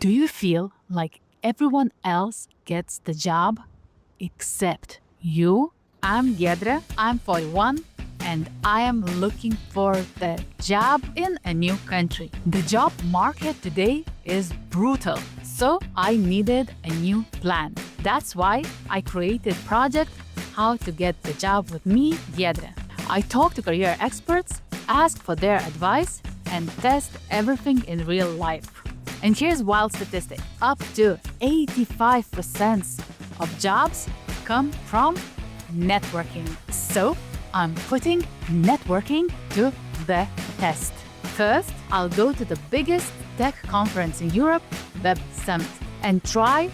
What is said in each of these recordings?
Do you feel like everyone else gets the job except you? I'm Giedre, I'm 41, and I am looking for the job in a new country. The job market today is brutal, so I needed a new plan. That's why I created project How to Get the Job with me, Giedre. I talk to career experts, ask for their advice, and test everything in real life. And here's wild statistic. Up to 85% of jobs come from networking. So I'm putting networking to the test. First, I'll go to the biggest tech conference in Europe, Web Summit, and try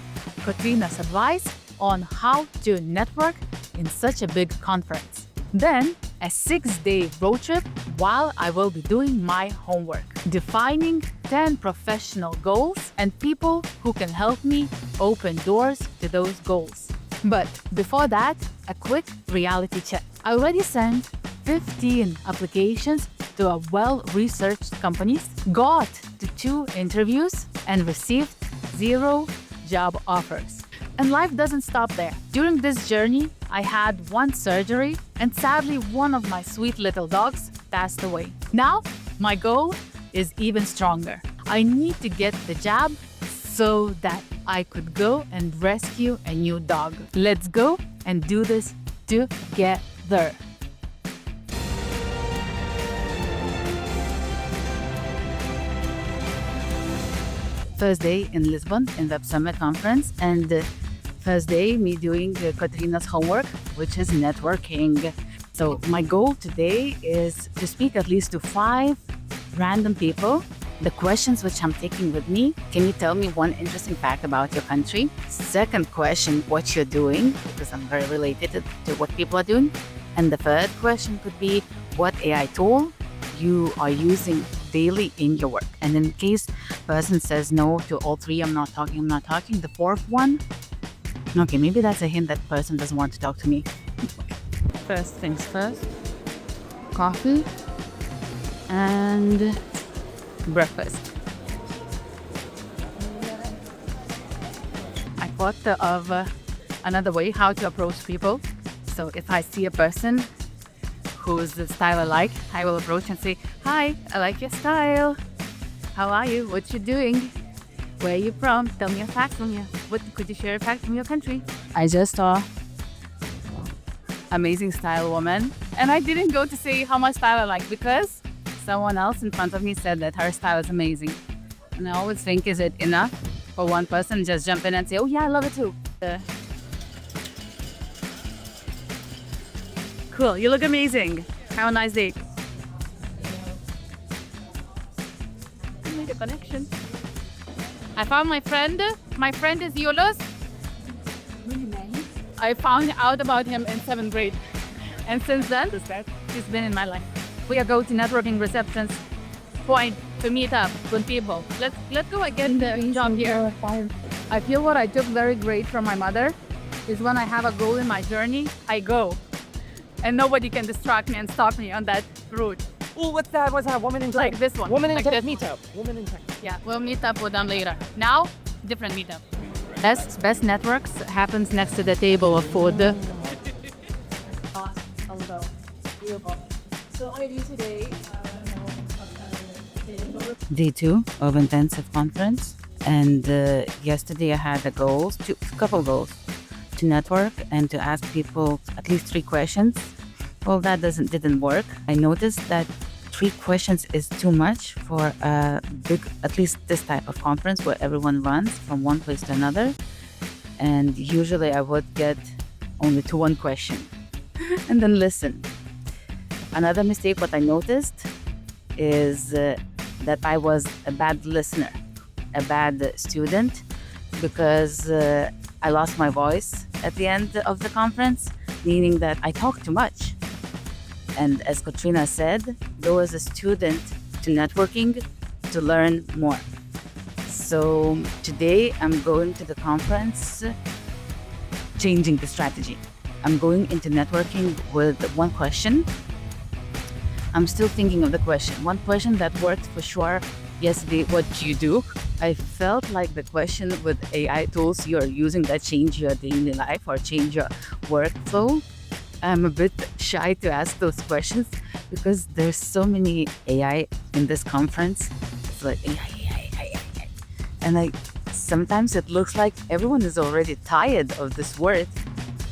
Katrina's advice on how to network in such a big conference. Then, a 6-day road trip while I will be doing my homework, defining 10 professional goals and people who can help me open doors to those goals. But before that, a quick reality check. I already sent 15 applications to a well-researched companies, got to 2 interviews, and received 0 job offers. And life doesn't stop there. During this journey, I had 1 surgery, and sadly, one of my sweet little dogs passed away. Now, my goal is even stronger. I need to get the job so that I could go and rescue a new dog. Let's go and do this together. First day in Lisbon in Web Summit conference, and first day me doing Katrina's homework, which is networking. So my goal today is to speak at least to 5 random people. The questions which I'm taking with me: can you tell me one interesting fact about your country? Second question, what you're doing, because I'm very related to what people are doing. And the third question could be what AI tool you are using daily in your work. And in case person says no to all 3, I'm not talking. The fourth one, okay, maybe that's a hint that person doesn't want to talk to me. First things first, coffee and breakfast. I thought of another way how to approach people. So if I see a person whose style I like, I will approach and say, "Hi, I like your style. How are you? What you doing? Where are you from? Tell me a fact from you. What could you share a fact from your country?" I just saw amazing style woman, and I didn't go to say how much style I like because someone else in front of me said that her style is amazing. And I always think, is it enough for one person just jump in and say, "Oh yeah, I love it too"? Cool, you look amazing. Have a nice day. I made a connection. I found my friend. My friend is Jobless. I found out about him in 7th grade. And since then, he's been in my life. We are going to networking receptions point to meet up with people. Let's go and get the job here. I feel what I took very great from my mother is when I have a goal in my journey, I go. And nobody can distract me and stop me on that route. Oh, what's that? What's that? Woman in Like tech. this one. Woman in like tech this meetup. Woman in tech. Yeah, we'll meet up with them later. Now, different meetup. Best networks happens next to the table of food. Beautiful. So I do today. Day 2 of intensive conference, and yesterday I had a couple goals to network and to ask people at least 3 questions. Well, that didn't work. I noticed that 3 questions is too much for a big, at least this type of conference where everyone runs from one place to another. And usually I would get only to 1 question and then listen. Another mistake what I noticed is that I was a bad listener, a bad student, because I lost my voice at the end of the conference, meaning that I talked too much. And as Katrina said, go as a student to networking to learn more. So today I'm going to the conference changing the strategy. I'm going into networking with 1 question. I'm still thinking of the question. One question that worked for sure yesterday, what do you do? I felt like the question with AI tools you're using that change your daily life or change your workflow. I'm a bit shy to ask those questions because there's so many AI in this conference. It's like AI. And sometimes it looks like everyone is already tired of this word.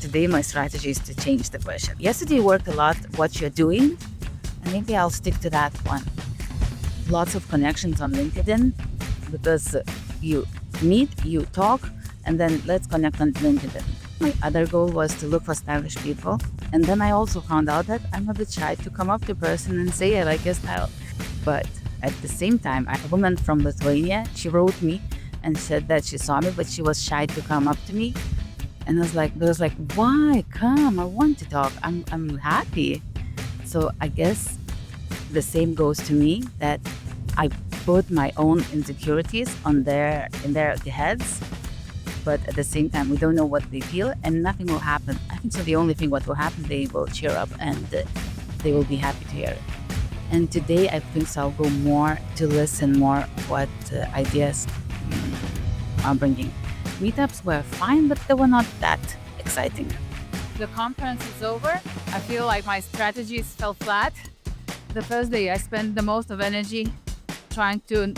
Today, my strategy is to change the question. Yesterday, you worked a lot what you're doing, and maybe I'll stick to that one. Lots of connections on LinkedIn because you meet, you talk, and then let's connect on LinkedIn. My other goal was to look for stylish people. And then I also found out that I'm a bit shy to come up to a person and say I like your style. But at the same time, a woman from Lithuania, she wrote me and said that she saw me, but she was shy to come up to me. And I was like, why? Come, I want to talk. I'm happy. So I guess the same goes to me, that I put my own insecurities in their heads, but at the same time, we don't know what they feel and nothing will happen. I think so the only thing what will happen, they will cheer up and they will be happy to hear it. And today, I think so I'll go more to listen more what ideas I'm bringing. Meetups were fine, but they were not that exciting. The conference is over. I feel like my strategies fell flat. The first day, I spent the most of energy trying to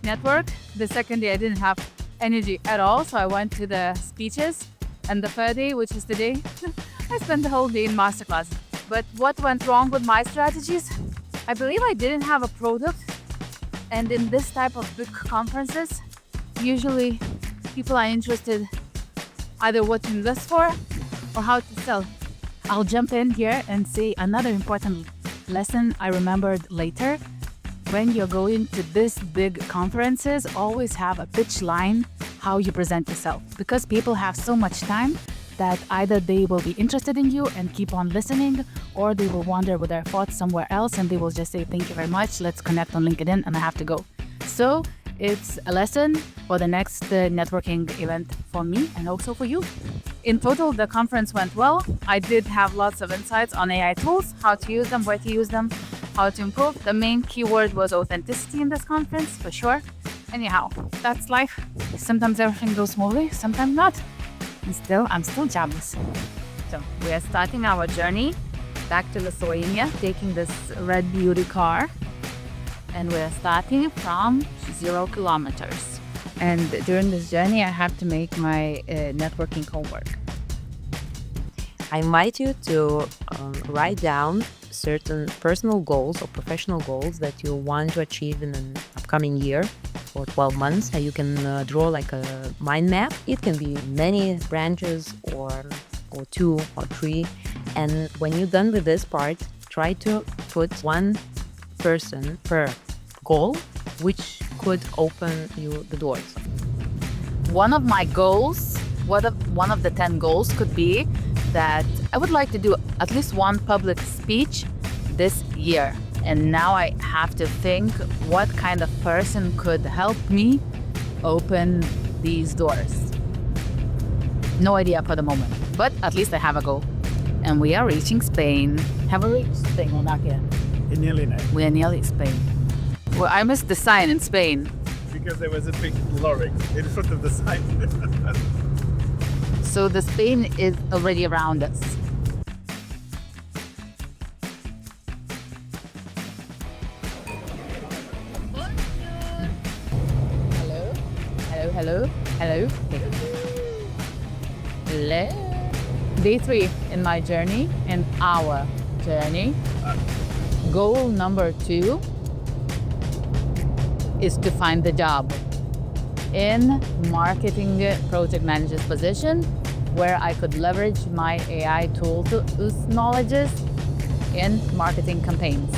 network. The second day, I didn't have energy at all, so I went to the speeches. And the third day, which is today, I spent the whole day in masterclass. But what went wrong with my strategies? I believe I didn't have a product. And in this type of big conferences, usually people are interested either what to invest for or how to sell. I'll jump in here and say another important lesson I remembered later. When you're going to this big conferences, always have a pitch line how you present yourself, because people have so much time that either they will be interested in you and keep on listening, or they will wander with their thoughts somewhere else and they will just say, thank you very much, let's connect on LinkedIn, and I have to go. So it's a lesson for the next networking event for me and also for you. In total, the conference went well. I did have lots of insights on AI tools, how to use them, where to use them, how to improve. The main keyword was authenticity in this conference, for sure. Anyhow, that's life. Sometimes everything goes smoothly, sometimes not. And I'm still jobless. So we are starting our journey back to Lithuania, taking this red beauty car. And we're starting from 0 kilometers. And during this journey, I have to make my networking homework. I invite you to write down certain personal goals or professional goals that you want to achieve in an upcoming year or 12 months. You can draw like a mind map. It can be many branches or 2 or 3. And when you're done with this part, try to put one person per goal, which could open you the doors. One of my goals, one of the 10 goals could be that I would like to do at least one public speech this year. And now I have to think what kind of person could help me open these doors. No idea for the moment, but at least I have a goal. And we are reaching Spain. Have we reached Spain or not yet? Nearly now. We are nearly Spain. Well, I missed the sign in Spain. Because there was a big lorry in front of the sign. So the Spain is already around us. Hello. Day 3 in my journey, in our journey. Goal number 2 is to find the job in marketing project manager's position, where I could leverage my AI tool knowledges in marketing campaigns.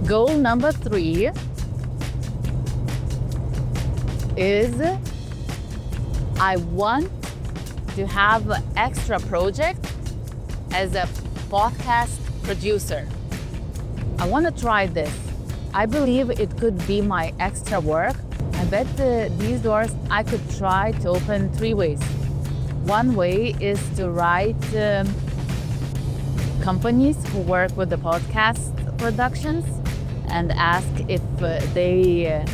Goal number 3 is I want to have an extra project as a podcast producer. I want to try this. I believe it could be my extra work. I bet these doors I could try to open 3 ways. One way is to write companies who work with the podcast productions and ask if they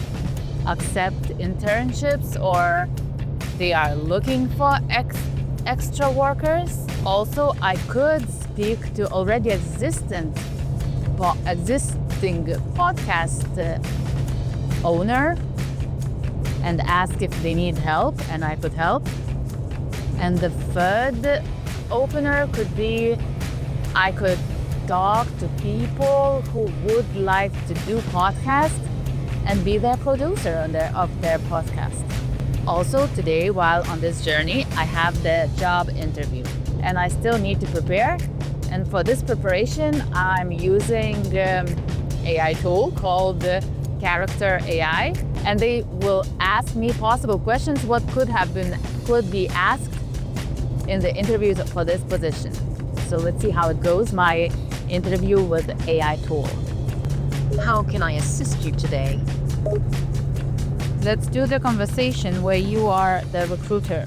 accept internships or they are looking for extra workers. Also, I could speak to already existing podcast owner and ask if they need help, and I could help. And the third opener could be I could talk to people who would like to do podcasts and be their producer of their podcast. Also today, while on this journey, I have the job interview and I still need to prepare. And for this preparation, I'm using AI tool called Character AI, and they will ask me possible questions what could be asked in the interviews for this position. So let's see how it goes, my interview with the AI tool. How can I assist you today? Let's do the conversation where you are the recruiter.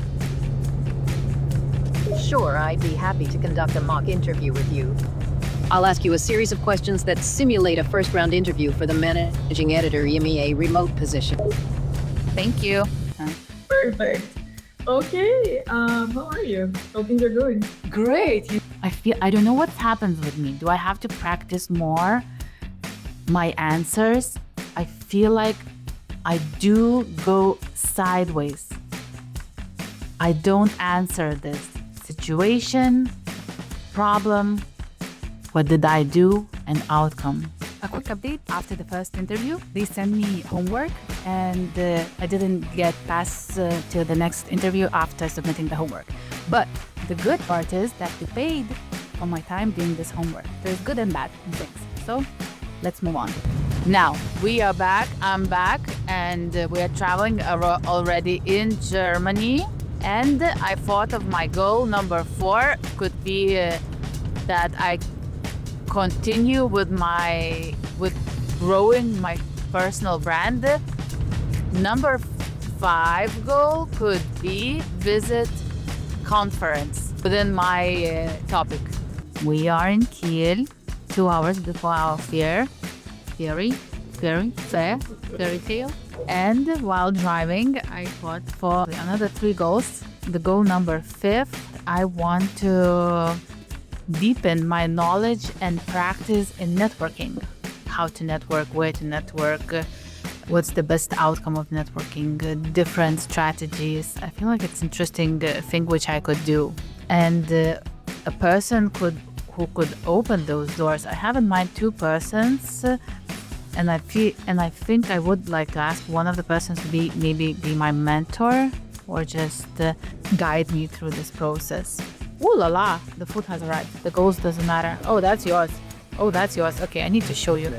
Sure, I'd be happy to conduct a mock interview with you. I'll ask you a series of questions that simulate a first-round interview for the managing editor EMEA remote position. Thank you. Perfect. Okay, how are you? How things are going? Great. I don't know what happens with me. Do I have to practice more my answers? I feel like I do go sideways. I don't answer this situation, problem, what did I do, and outcome. A quick update after the first interview. They sent me homework and I didn't get past to the next interview after submitting the homework. But the good part is that they paid for my time doing this homework. There's good and bad things. So let's move on. Now we are back. I'm back and we are traveling already in Germany. And I thought of my goal number 4 could be that I continue with growing my personal brand. Number 5 goal could be visit conference within my topic. We are in Kiel, 2 hours before our fairy tale. And while driving, I thought for another 3 goals. The goal number 5, I want to deepen my knowledge and practice in networking. How to network, where to network, what's the best outcome of networking, different strategies. I feel like it's an interesting thing which I could do. And a person who could open those doors. I have in mind 2 persons. And I think I would like to ask one of the persons to be my mentor or just guide me through this process. Ooh la la, the food has arrived. The goals doesn't matter. Oh, that's yours. Oh, that's yours. Okay, I need to show you.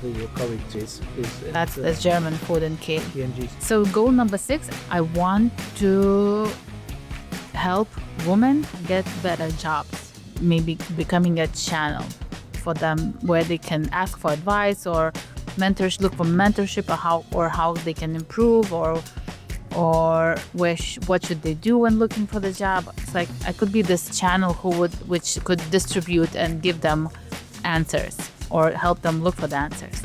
Your colleague is That's German food in K. PNG. So goal number 6, I want to help women get better jobs. Maybe becoming a channel for them where they can ask for advice or look for mentorship or how they can improve or what should they do when looking for the job. It's like I could be this channel which could distribute and give them answers or help them look for the answers.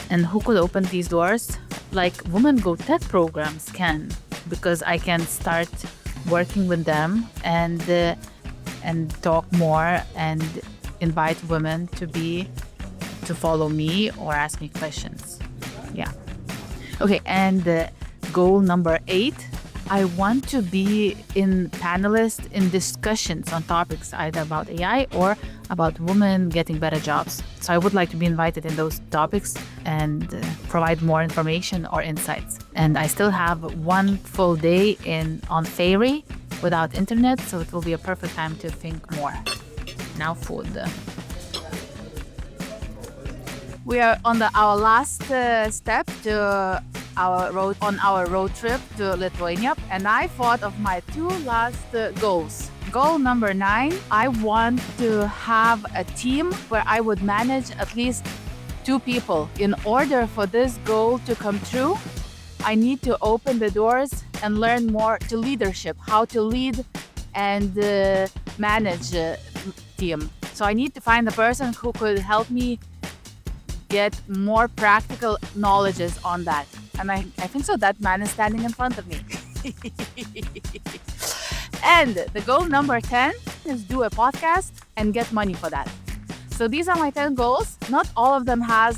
And who could open these doors? Like Women Go Tech programs can, because I can start working with them and talk more and invite women to follow me or ask me questions. Yeah. Okay, and goal number 8, I want to be in panelists in discussions on topics either about AI or about women getting better jobs. So I would like to be invited in those topics and provide more information or insights. And I still have 1 full day on Fairy without internet, so it will be a perfect time to think more. Now food. We are on our last step to our road trip to Lithuania, and I thought of my 2 last goals. Goal number 9, I want to have a team where I would manage at least 2 people. In order for this goal to come true, I need to open the doors and learn more to leadership, how to lead and manage a team. So I need to find a person who could help me get more practical knowledges on that. And I think so. That man is standing in front of me. And the goal number 10 is do a podcast and get money for that. So these are my 10 goals. Not all of them has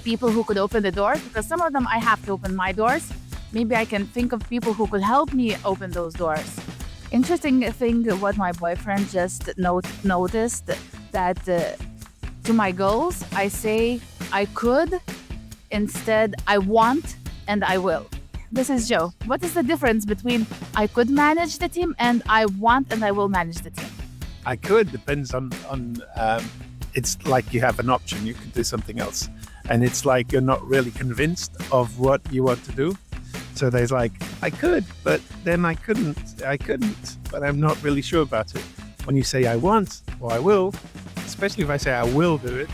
people who could open the doors, because some of them I have to open my doors. Maybe I can think of people who could help me open those doors. Interesting thing what my boyfriend just noticed, that to my goals I say I could instead I want and I will. This is Joe. What is the difference between I could manage the team and I want and I will manage the team? I could, depends on it's like you have an option, you could do something else. And it's like you're not really convinced of what you want to do. So there's like, I could, but then I couldn't, but I'm not really sure about it. When you say I want or I will, especially if I say I will do it,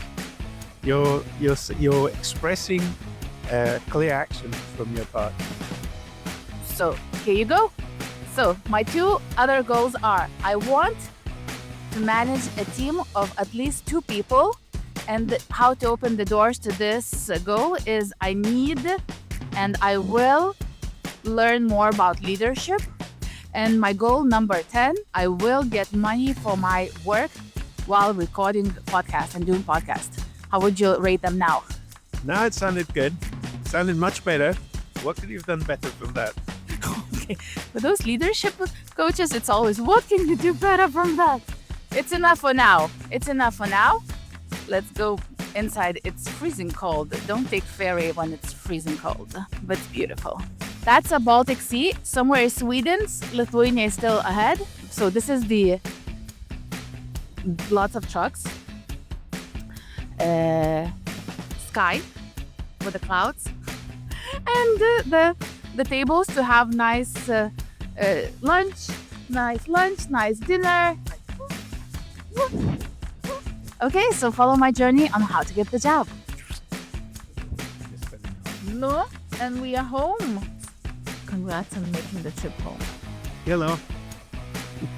you're expressing clear action from your part. So here you go. So my 2 other goals are I want to manage a team of at least 2 people, and how to open the doors to this goal is I need and I will learn more about leadership. And my goal number 10, I will get money for my work while recording podcasts and doing podcasts. How would you rate them now? Now it sounded good. It sounded much better. What could you have done better from that? Okay. For those leadership coaches, it's always, what can you do better from that? It's enough for now. It's enough for now. Let's go inside. It's freezing cold. Don't take ferry when it's freezing cold, but it's beautiful. That's a Baltic Sea. Somewhere in Sweden, Lithuania is still ahead. So this is the lots of trucks. Sky with the clouds. And the tables to have nice lunch, nice dinner. Okay, so follow my journey on how to get the job. No, and we are home. Congrats on making the trip home. Hello.